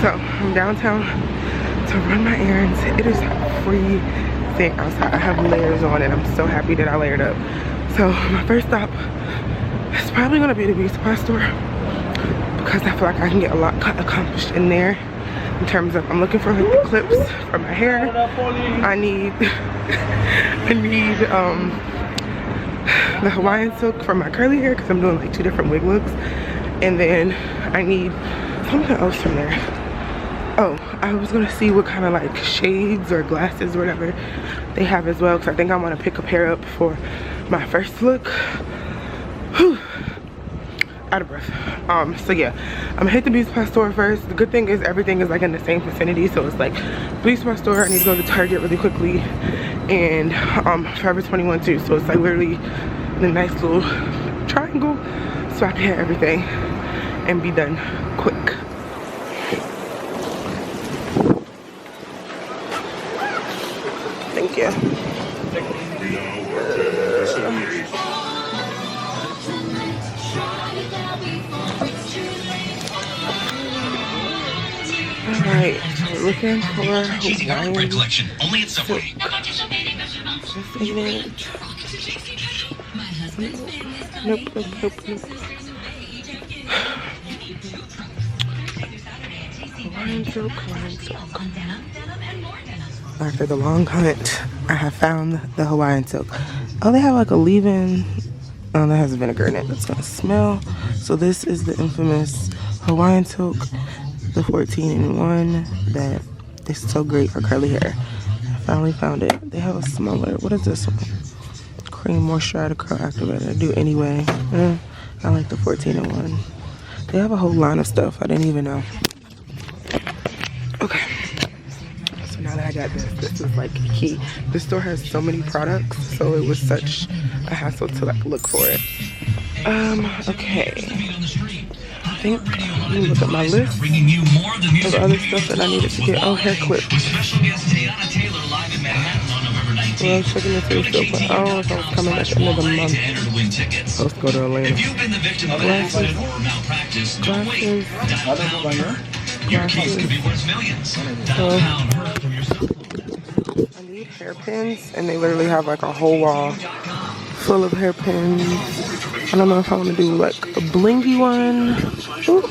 So I'm downtown to run my errands. It is freezing outside. I have layers on and I'm so happy that I layered up. So my first stop is probably gonna be the beauty supply store because I feel like I can get a lot accomplished in there in terms of I'm looking for like the clips for my hair. I need the Hawaiian silk for my curly hair because I'm doing like 2 different wig looks, and then I need something else from there. Oh, I was gonna see what kind of like shades or glasses or whatever they have as well, because I think I want to pick a pair up for my first look. Whew. Out of breath. So yeah, I'm gonna hit the beauty supply store first. The good thing is everything is like in the same vicinity, so it's like beauty supply store, I need to go to Target really quickly, and Forever 21 too, so it's like literally the nice little triangle, so I can hit everything and be done quick. Thank you. Alright, we're looking for Hawaiian collection. Only at Subway. Nope. Hawaiian silk. After the long hunt, I have found the Hawaiian silk. Oh, they have like a leave-in. Oh, that has vinegar in it. That's gonna smell. So this is the infamous Hawaiian silk, the 14-in-1 that is so great for curly hair. I finally found it. They have a smaller. What is this one? Cream moisturizer curl activator. I do anyway. I like the 14-in-1. They have a whole line of stuff I didn't even know. Okay. So now that I got this is like key. This store has so many products, so it was such a hassle to like look for it. Okay. I think, let me look at my list of other stuff that I needed to get. Oh, hair clips. Well, I was checking into the store, but oh, if I was coming at the end of the month, I was supposed to go to Atlanta. Glasses. So, I need hairpins, and they literally have like a whole wall full of hairpins. I don't know if I want to do like a blingy one. Ooh.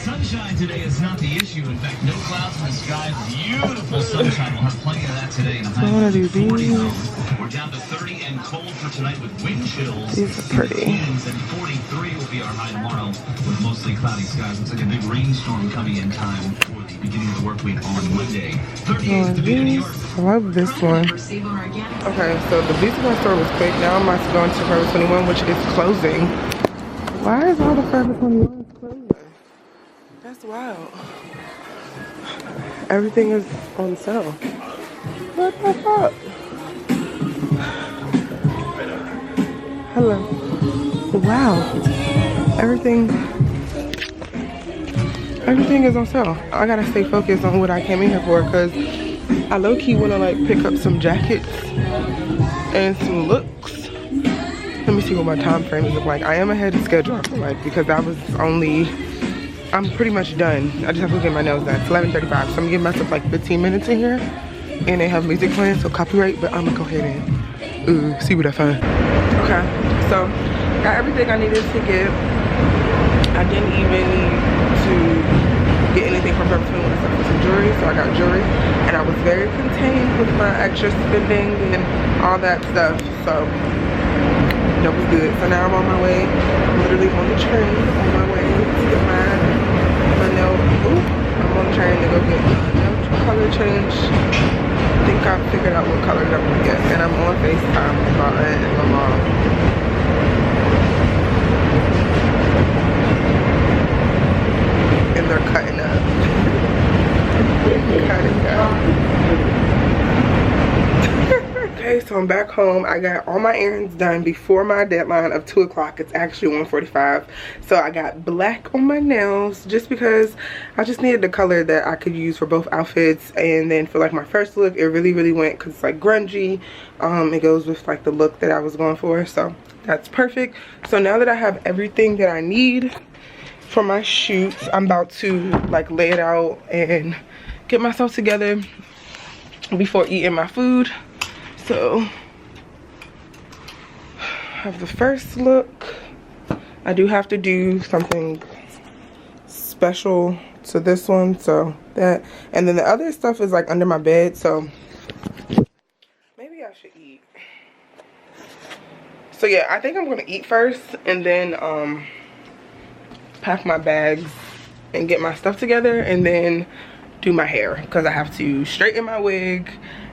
Sunshine today is not the issue. In fact, no clouds in the sky. Beautiful sunshine. We'll have plenty of that today. I want to do these. We're down to 30 and cold for tonight with wind chills. These are pretty. And 43 will be our high tomorrow with mostly cloudy skies. Looks like a big rainstorm coming in time for the beginning of the work week on Monday. 38 to be in New York. I love this one. Okay, so the beauty supply store was quick. Now I'm about to go into Forever 21, which is closing. Why is all the Forever 21s closing? That's wild. Everything is on sale. What the fuck? Hello. Wow. Everything is on sale. I gotta stay focused on what I came in here for, because I low-key wanna like pick up some jackets and some looks. Let me see what my time frame is like. I am ahead of schedule, I feel like, because I'm pretty much done. I just have to get my nails done. It's 11:35, so I'm gonna give myself like 15 minutes in here, and they have music playing, so copyright, but I'm gonna go ahead and see what I find. Okay, so got everything I needed to get. I didn't even need to get anything from Forever 21 except for some jewelry, so I got jewelry, and I was very contained with my extra spending and all that stuff, so that was good. So now I'm on my way. I'm literally on the train on my way to get my nail. I'm on the train to go get my nail color change. I think I figured out what color I'm gonna get, and I'm on FaceTime with my aunt and my mom. And they're cutting up. Cutting up. Okay, so I'm back home. I got all my errands done before my deadline of 2 o'clock. It's actually 1:45. So I got black on my nails just because I just needed the color that I could use for both outfits. And then for like my first look, it really went, because it's like grungy. It goes with like the look that I was going for. So That's perfect. So now that I have everything that I need for my shoot, I'm about to like lay it out and get myself together before eating my food. So I have the first look. I do have to do something special to this one, so that, and then the other stuff is like under my bed, so maybe I should eat. So yeah, I think I'm gonna eat first and then pack my bags and get my stuff together and then do my hair, because I have to straighten my wig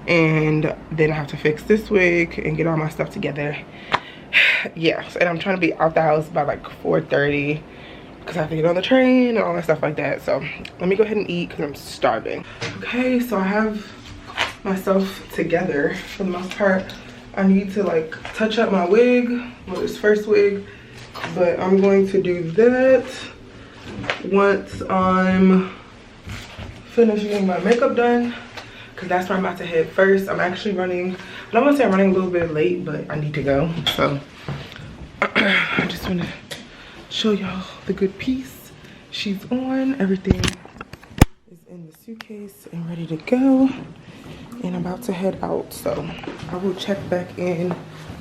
and then I have to fix this wig and get all my stuff together. Yeah, and I'm trying to be out the house by like 4:30 because I have to get on the train and all that stuff like that. So let me go ahead and eat because I'm starving. Okay, so I have myself together for the most part. I need to like touch up my wig, well, this first wig, but I'm going to do that once I'm finished getting my makeup done, because that's where I'm about to head first. I'm actually running, I don't want to say I'm running a little bit late, but I need to go. So I just want to show y'all the good piece. She's on, everything is in the suitcase and ready to go, and I'm about to head out. So I will check back in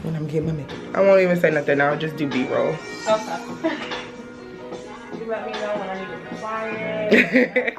when I'm getting my makeup. I won't even say nothing, I'll just do B-roll. Okay. You let me know when I need to be quiet.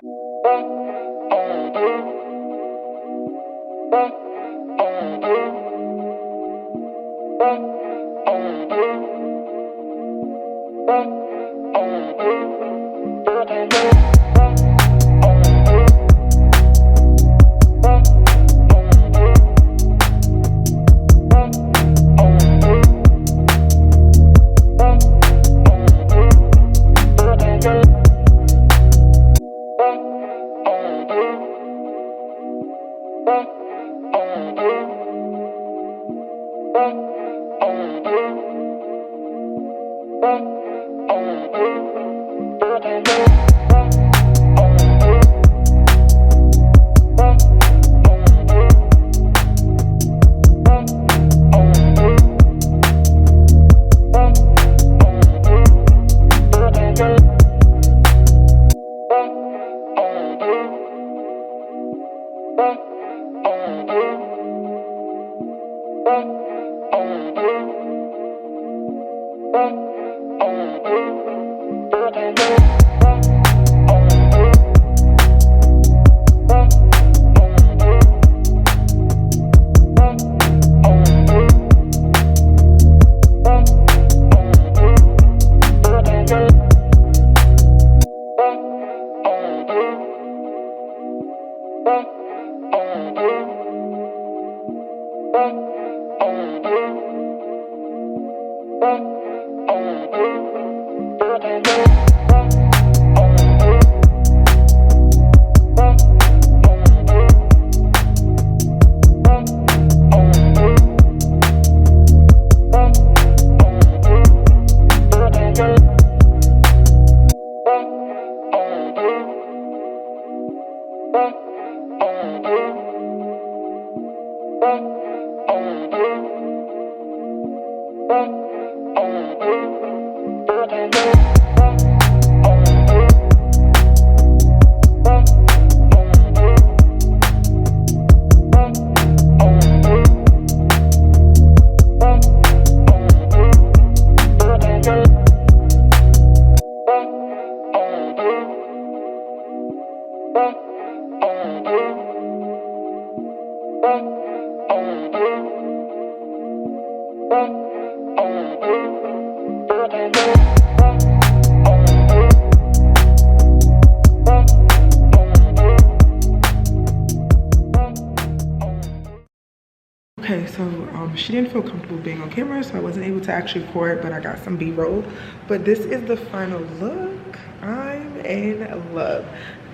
Okay, so she didn't feel comfortable being on camera, so I wasn't able to actually record, but I got some B-roll. But this is the final look. I'm in love.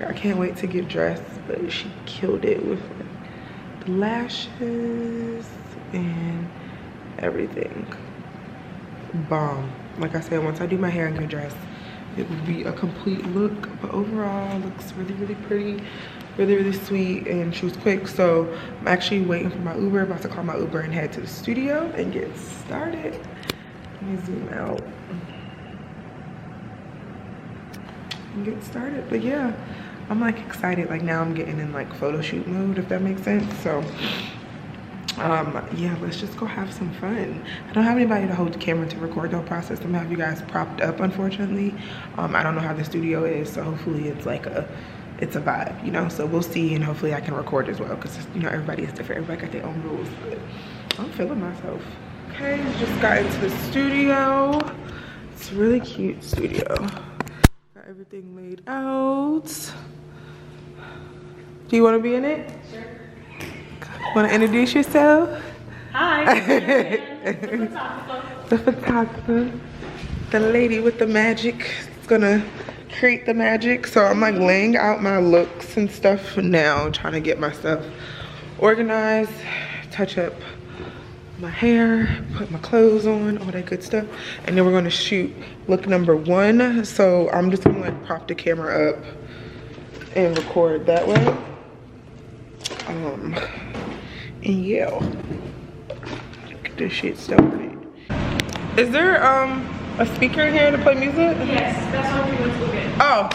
I can't wait to get dressed, but she killed it with like the lashes and everything. Bomb. Like I said, once I do my hair and get dressed, it would be a complete look. But overall, looks really, really pretty. Really, really sweet, and she was quick. So I'm actually waiting for my Uber, about to call my Uber and head to the studio and get started. me zoom out and get started. But yeah, I'm like excited. Like now I'm getting in like photo shoot mode, if that makes sense. So yeah, let's just go have some fun. I don't have anybody to hold the camera to record the whole process. I'm gonna have you guys propped up, unfortunately. I don't know how the studio is, so hopefully it's like it's a vibe, you know. So we'll see, and hopefully I can record as well, because you know everybody is different, everybody got their own rules. But I'm feeling myself. Okay, just got into the studio. It's a really cute studio. Got everything laid out. Do you want to be in it? Sure. Want to introduce yourself? Hi. The photographer. The lady with the magic is gonna create the magic. So I'm like laying out my looks and stuff now, trying to get my stuff organized, touch up my hair, put my clothes on, all that good stuff. And then we're gonna shoot look number 1. So I'm just gonna like prop the camera up and record that way. And yeah, get this shit started. Is there a speaker in here to play music? Yes, that's what we went to get. Oh.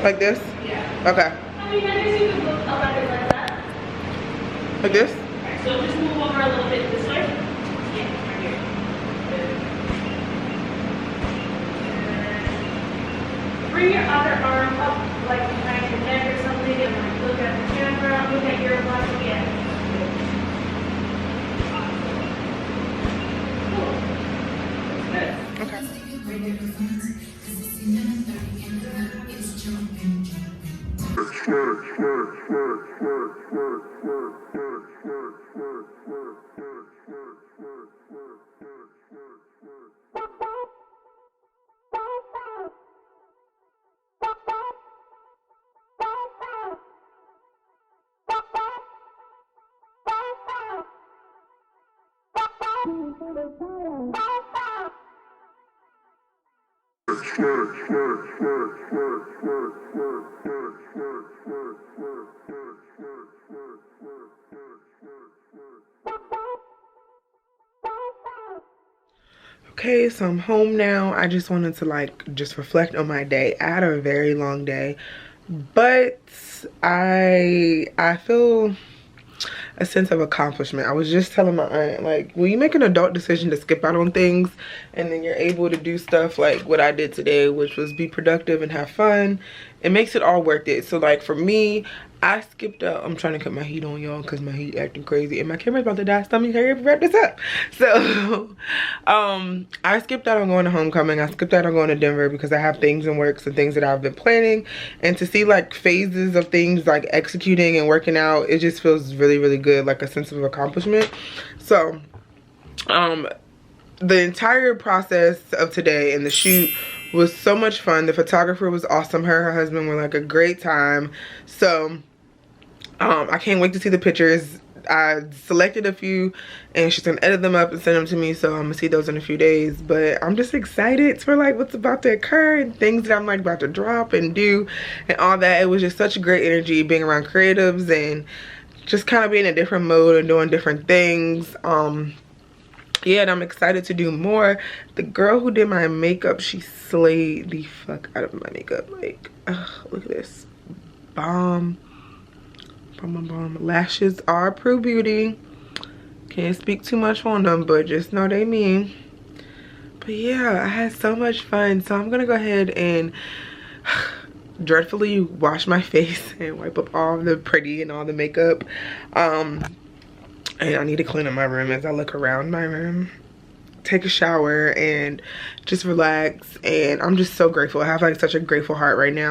Like this? Yeah. Okay. I mean, I guess you can look up at it like that. Like this? Okay, so just move over a little bit this way. Yeah, right here. Bring your other arm up, like behind your neck or something, and like look at the camera, look at your body again. Cool. Good. Okay. Okay, so I'm home now. I just wanted to like just reflect on my day. I had a very long day, but I feel a sense of accomplishment. I was just telling my aunt, like, when you make an adult decision to skip out on things and then you're able to do stuff like what I did today, which was be productive and have fun, it makes it all worth it. So like for me, I skipped out. I'm trying to cut my heat on, y'all, because my heat acting crazy and my camera's about to die. Stop me, hurry up and wrap this up. So I skipped out on going to homecoming. I skipped out on going to Denver because I have things in works and things that I've been planning, and to see like phases of things like executing and working out, it just feels really, really good, like a sense of accomplishment. So the entire process of today and the shoot was so much fun. The photographer was awesome. Her husband were like a great time. So I can't wait to see the pictures. I selected a few and she's gonna edit them up and send them to me, so I'm gonna see those in a few days. But I'm just excited for like what's about to occur and things that I'm like about to drop and do and all that. It was just such a great energy being around creatives and just kind of being in a different mode and doing different things. Yeah, and I'm excited to do more. The girl who did my makeup, she slayed the fuck out of my makeup. Like, look at this. Bomb. Lashes are Prue Beauty. Can't speak too much on them, but just know they mean. But yeah, I had so much fun. So I'm gonna go ahead and dreadfully wash my face and wipe up all the pretty and all the makeup. And I need to clean up my room as I look around my room, take a shower, and just relax. And I'm just so grateful. I have like such a grateful heart right now.